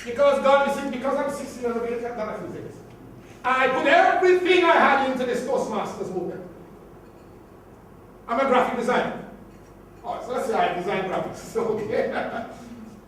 Because God, you see, because I'm 16 years of age, I've done a few things. I put everything I had into this Toastmasters movement. I'm a graphic designer. Oh, so let's say I design graphics. Okay.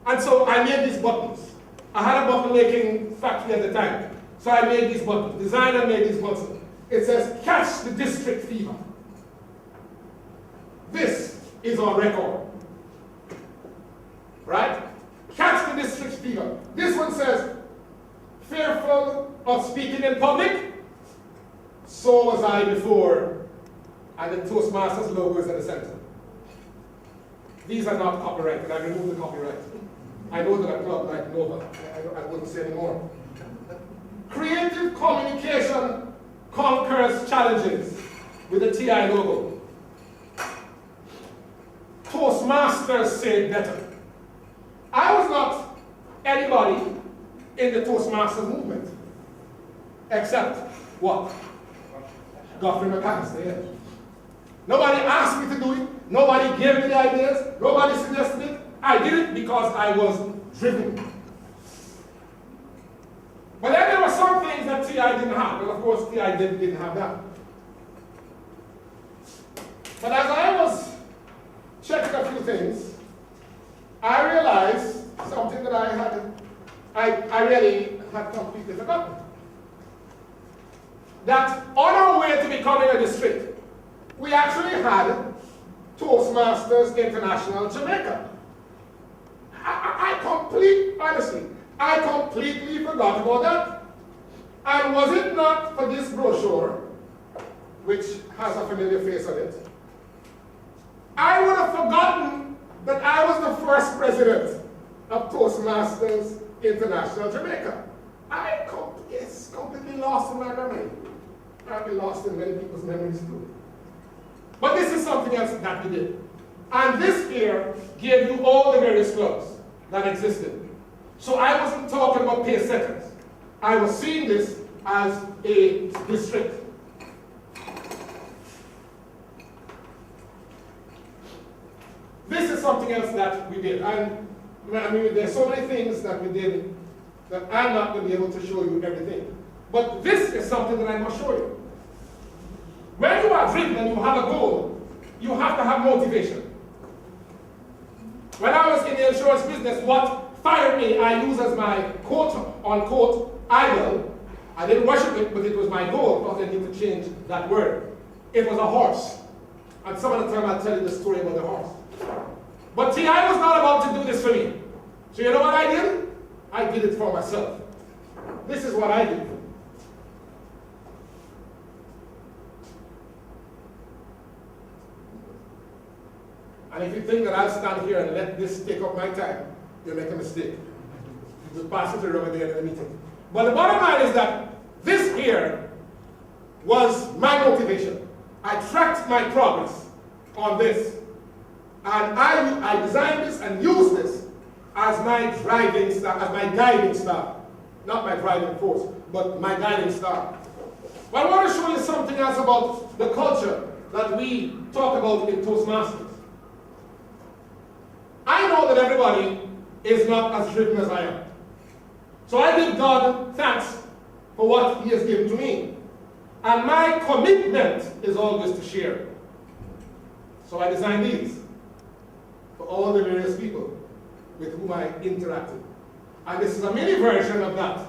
And so I made these buttons. I had a button making factory at the time. So I made these buttons. Designer made these buttons. It says, catch the district fever. This is on record. Right? Catch the district fever. This one says, fearful of speaking in public? So was I before. And the Toastmasters logo is in the center. These are not copyrighted. I removed the copyright. I know that a club like Nova, I wouldn't say anymore. Creative communication conquers challenges with the TI logo. Toastmasters say better. I was not anybody in the Toastmasters movement, except what? Godfrey McAllister, yeah. Nobody asked me to do it. Nobody gave me the ideas. Nobody suggested it. I did it because I was driven. But then there were some things that TI didn't have. Well, of course, TI didn't have that. But as I was checking a few things, I realized something that I really had completely forgotten. That on our way to becoming a district, we actually had Toastmasters International Jamaica. Honestly, I completely forgot about that. And was it not for this brochure, which has a familiar face on it, I would have forgotten that I was the first president of Toastmasters International Jamaica. I completely lost in my memory. I've been lost in many people's memories too. But this is something else that we did. And this here gave you all the various clubs that existed. So I wasn't talking about pace setters. I was seeing this as a district. This is something else that we did. And I mean, there's so many things that we did that I'm not going to be able to show you everything. But this is something that I must show you. When you are driven and you have a goal, you have to have motivation. When I was in the insurance business, what fired me, I use as my quote-unquote idol. I didn't worship it, but it was my goal because I need to change that word. It was a horse. And some of the time I'll tell you the story about the horse. But TI was not about to do this for me. So you know what I did? I did it for myself. This is what I did. And if you think that I'll stand here and let this take up my time, you'll make a mistake. You just pass it around there in the meeting. But the bottom line is that this here was my motivation. I tracked my progress on this. And I designed this and used this as my driving star, as my guiding star. Not my driving force, but my guiding star. But I want to show you something else about the culture that we talk about in Toastmasters. I know that everybody is not as driven as I am. So I give God thanks for what He has given to me. And my commitment is always to share. So I designed these for all the various people with whom I interacted. And this is a mini version of that.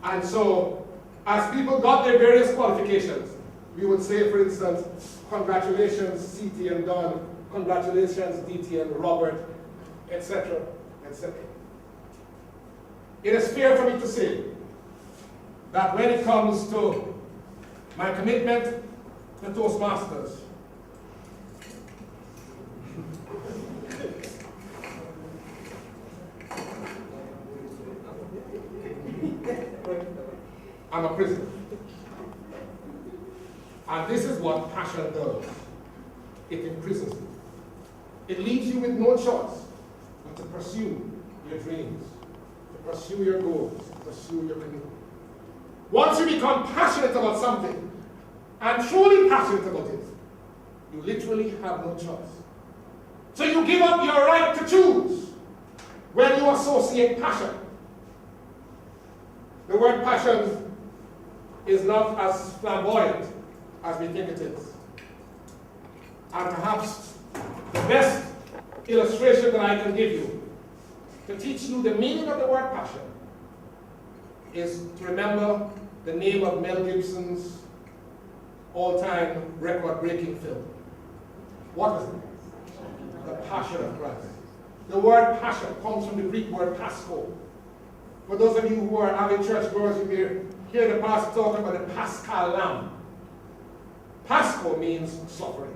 And so, as people got their various qualifications, we would say, for instance, congratulations, CT and Don, congratulations, DT and Robert, etc., etc. It is fair for me to say that when it comes to my commitment to Toastmasters, I'm a prisoner. And this is what passion does. It imprisons you. It leaves you with no choice but to pursue your dreams, to pursue your goals, to pursue your commitment. Once you become passionate about something, and truly passionate about it, you literally have no choice. So you give up your right to choose when you associate passion The word passion is not as flamboyant as we think it is. And perhaps the best illustration that I can give you to teach you the meaning of the word passion is to remember the name of Mel Gibson's all-time record-breaking film. What is it? The Passion of Christ. The word passion comes from the Greek word pasco. For those of you who are avid churchgoers, you hear the pastor talking about the Paschal Lamb. Pasco means suffering.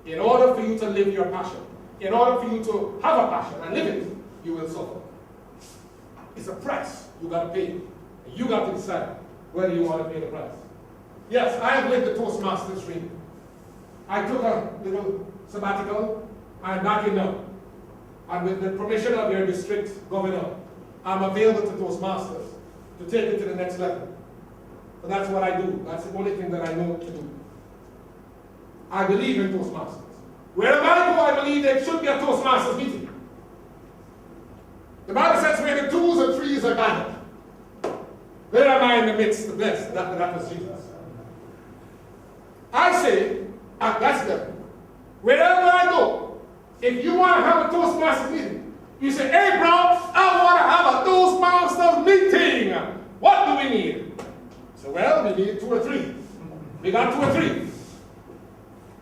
In order for you to live your passion, in order for you to have a passion and live it, you will suffer. It's a price you got to pay. And you got to decide whether you want to pay the price. Yes, I have lived the Toastmasters dream. I took a little sabbatical. I'm back in now. And with the permission of your district governor, I'm available to Toastmasters to take it to the next level. But that's what I do. That's the only thing that I know to do. I believe in Toastmasters. Wherever I go, I believe there should be a Toastmasters meeting. The Bible says where the twos and threes are gathered, there am I in the midst, the blessed. That was Jesus. I say, that's them. Wherever I go, if you want to have a Toastmasters meeting, you say, hey bro, I want to have a Toastmasters meeting. What do we need? So well, we need 2 or 3. We got 2 or 3.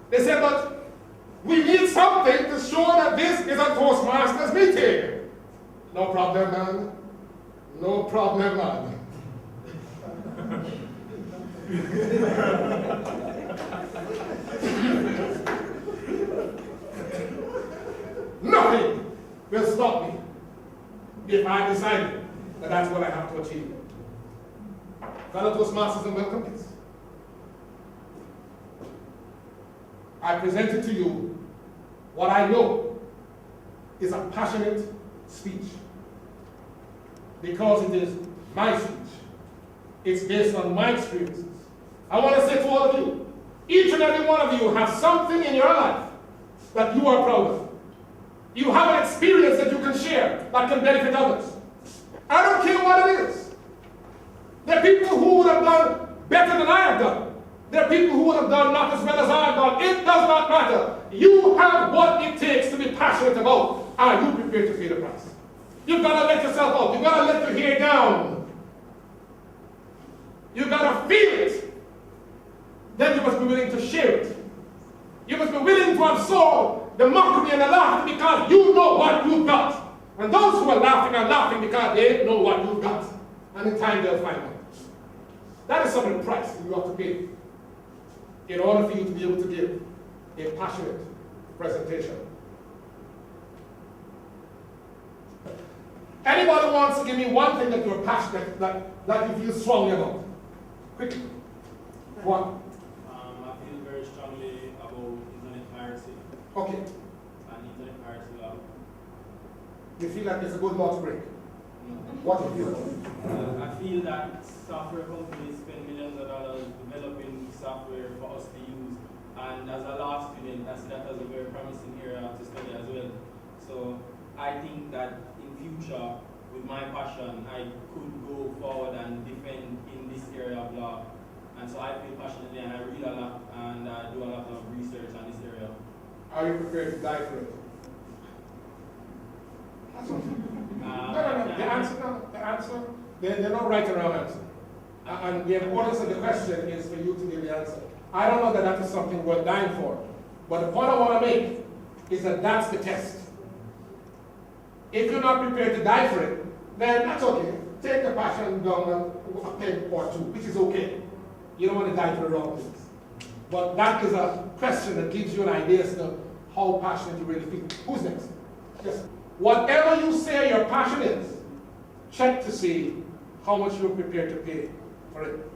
They said, but we need something to show that this is a Toastmasters meeting. No problem, man. No problem, man. Nothing will stop me if I decide that that's what I have to achieve. Fellow Toastmasters and welcome, please. I presented to you what I know is a passionate speech, because it is my speech. It's based on my experiences. I want to say to all of you, each and every one of you have something in your life that you are proud of. You have an experience that you can share that can benefit others. I don't care what it is. There are people who would have done better than I have done. There are people who would have done not as well as I have done. It does not matter. You have what it takes to be passionate about. Are you prepared to pay the price? You've got to let yourself out. You've got to let your hair down. You've got to feel it. Then you must be willing to share it. You must be willing to absorb the mockery and the laughter because you know what you've got. And those who are laughing because they know what you've got. And in time they'll find out. That is some of the price that you have to pay in order for you to be able to give a passionate presentation. Anybody wants to give me one thing that you're passionate, that you feel strongly about? Quickly. One. I feel very strongly about internet piracy. Okay. And internet piracy law. You feel like it's a good law to break? What do you feel? I feel that software companies spend millions of dollars developing software for us to use. And as a law student, I see that as a very promising area to study as well. So I think that in future, with my passion, I could go forward and defend in this area of law. And so I feel passionately and I read a lot and do a lot of research on this area. Are you prepared to die for it? The answer, they're not right or wrong answer. And the importance of the question is for you to give the answer. I don't know that that is something worth dying for. But the point I want to make is that that's the test. If you're not prepared to die for it, then that's okay. Take the passion down a peg or two, which is okay. You don't want to die for the wrong things. But that is a question that gives you an idea as to how passionate you really feel. Who's next? Yes. Whatever you say your passion is, check to see how much you're prepared to pay for it.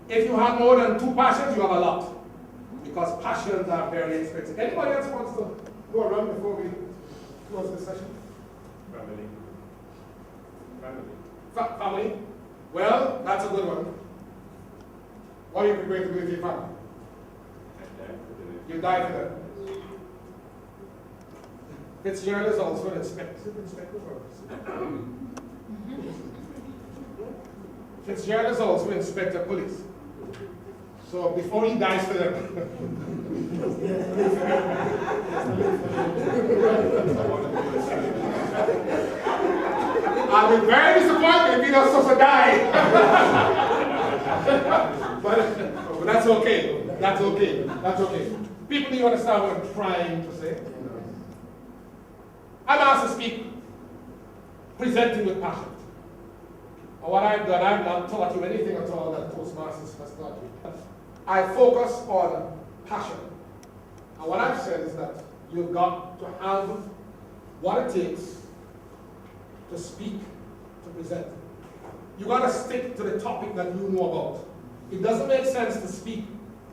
If you have more than 2 passions, you have a lot. Because passions are very expensive. Anybody else wants to go around before we close this session? Family. Family? Well, that's a good one. What are you prepared to do with your family? You die for them. Fitzgerald is also an inspector. Fitzgerald is also Inspector of Police. So before he dies for them. I'll be very disappointed if he does also die. but that's okay. That's okay. That's okay. People, do you understand what I'm trying to say? I'm asked to speak presenting with passion. And what I've done, I've not taught you anything at all that Toastmasters has taught you. I focus on passion. And what I've said is that you've got to have what it takes to speak, to present. You've got to stick to the topic that you know about. It doesn't make sense to speak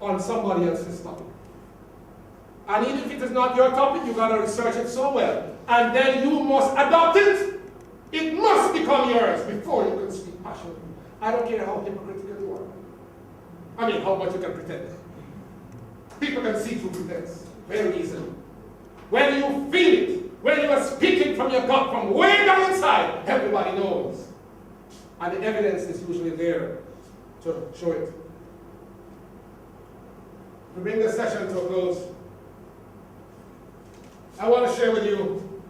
on somebody else's topic. And even if it is not your topic, you've got to research it so well. And then you must adopt it. It must become yours before you can speak passionately. I don't care how hypocritical you are. I mean, how much you can pretend. People can see through pretense very easily. When you feel it, when you are speaking from your gut, from way down inside, everybody knows. And the evidence is usually there to show it. To bring this session to a close, I want to share with you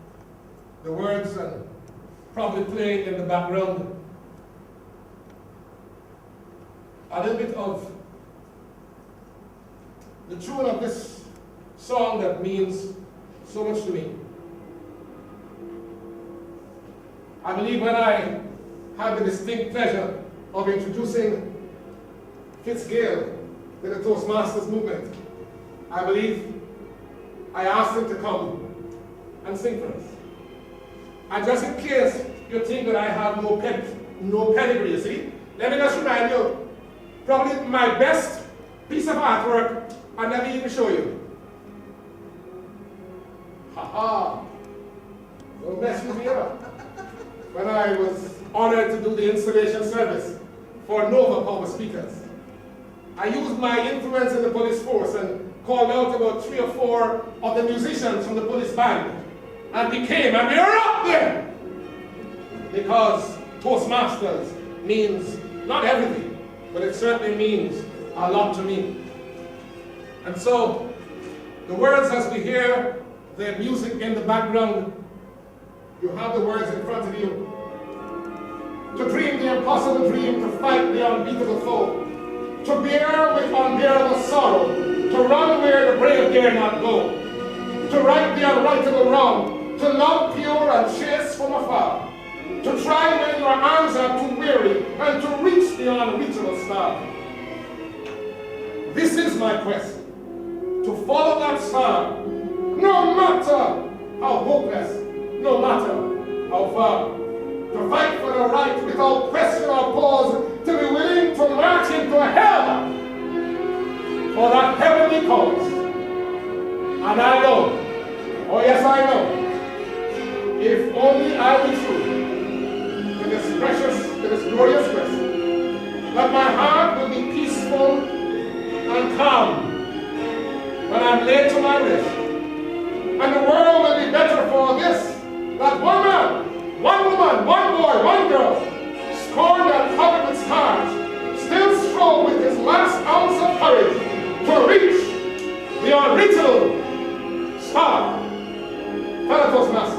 the words and probably playing in the background a little bit of the tune of this song that means so much to me. I believe when I had the distinct pleasure of introducing Fitzgerald to the Toastmasters movement, I believe I asked him to come and sing for us. And just in case you think that I have no pedigree, you see, let me just remind you, probably my best piece of artwork I never even show you. Ha-ha! Don't mess with me up. When I was honored to do the installation service for Nova Power speakers, I used my influence in the police force and called out about 3 or 4 of the musicians from the police band and we were up there because Toastmasters means not everything, but it certainly means a lot to me. And so the words, as we hear the music in the background, you have the words in front of you. To dream the impossible dream, to fight the unbeatable foe, to bear with unbearable sorrow, to run where the brave dare not go, to right the unrightable wrong, to love pure and chase from afar, to try when your arms are too weary, and to reach the unreachable star. This is my quest, to follow that star, no matter how hopeless, no matter how far. To fight for the right without question or pause, to be willing to march into hell for that heavenly cause. And I know, oh yes I know, if only I be true to this precious, to this glorious quest, that my heart will be peaceful and calm when I'm laid to my rest. And the world will be better for this, that one man, one woman, one boy, one girl, scorned and covered with scars, still strove with his last ounce of courage to reach the unreachable star. Fellow Toastmasters,